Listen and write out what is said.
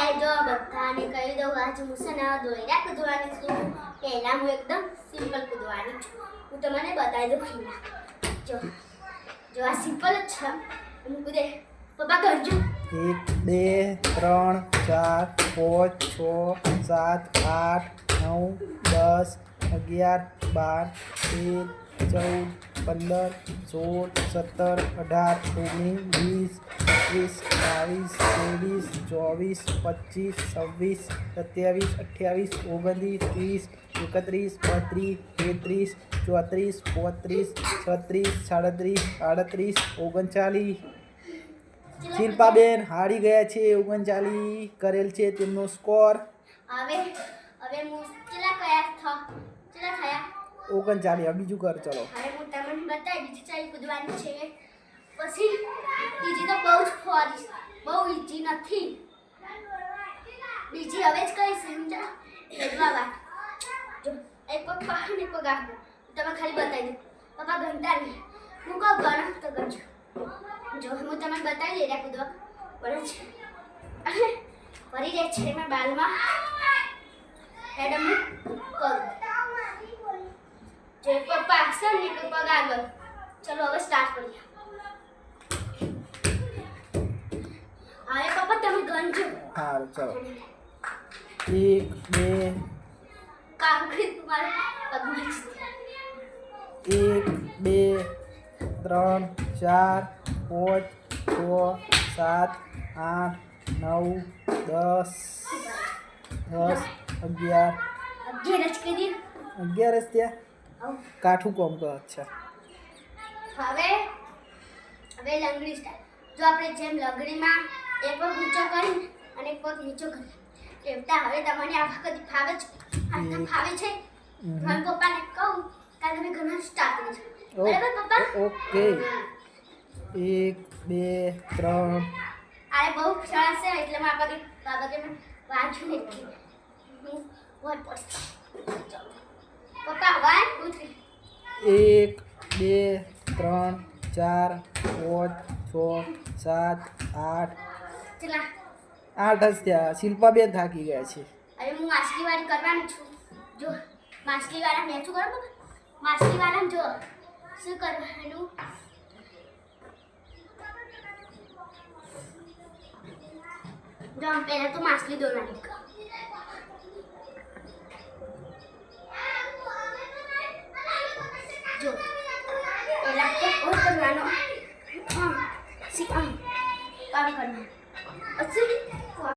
ગાય જો બધાને કહી દઉં આજ હું છે ને દોયડા કૂદવાની છું પહેલા હું એકદમ સિમ્પલ કૂદવાની છું હું તમને બતાવી દઉં ખીલા જો આ સિમ્પલ જ છે હું કૂદે પપ્પા કરજો 1 2 3 4 5 6 7 8 9 10 11 12 13 14 15 16 17 18 19 20 21 22 23 24 25 26 27 28 29 30 31 32 33 34 37 શિલ્પાબેન હારી ગયા છે 39 કરેલ છે તેમનો સ્કોર હવે હું કેટલા થયા 39 બીજું કર ચલો હવે હું તમને બતાવી બીજી ચાલી કૂદવાની છે પછી બીજી તો બહુ જ ફોરી બહુ ઈજી નથી બીજી હવે જ કઈ સમજા એટલા વાત જો એક પગ બહાર ને પગ આગળ તમે ખાલી બતાવી દો પપ્પા ઘંટા નહીં હું કહું ગણ તો ગણજો જો હું તમને બતાવી દે કૂદવા પડે છે ફરી જાય છે મેં બાલમાં મેડમ કરું જો એક પગ પાછળ ને એક પગ આગળ ચલો હવે સ્ટાર્ટ કરીએ હવે પપ્પા તમે ગણજો હારું ચલો 1 2 કાંકરી તમારા પગમાં છે 1 2 3 4 5 6 7 8 9 10 11 જ કરી 11 જ ત્યાં કાઠું કોમ તો અચ્છા હવે લંગડી સ્ટાઈલ જો આપણે જેમ લંગડીમાં એક પગ ઊંચો કરી અને એક પગ નીચો કરી એવતા હવે તમને આ વખત ફાવે છે ફાવે છે મારા પપ્પાને કહું કે તમે ઘણા સ્ટાર્ટ કરજો બરાબર પપ્પા ઓકે 1 2 3 આ બહુ સરસ છે એટલે મારા બાબા કે વાંચું નથી હું વોટ પોસ્ટ પપ્પા 1 2 3 1 2 3 4 5 6 7 8 ચલા 8 જ ત્યાં શિલ્પાબેન થાકી ગયા છે હવે હું માછલી વાળી કરવાની છું જો માછલી વાળા મેં શું કરું માછલી વાળા જો શું કરવાનું જો પહેલા તો માછલી દોરવાની જો પહેલા તો કરવાનો કામ કરવાનું પછી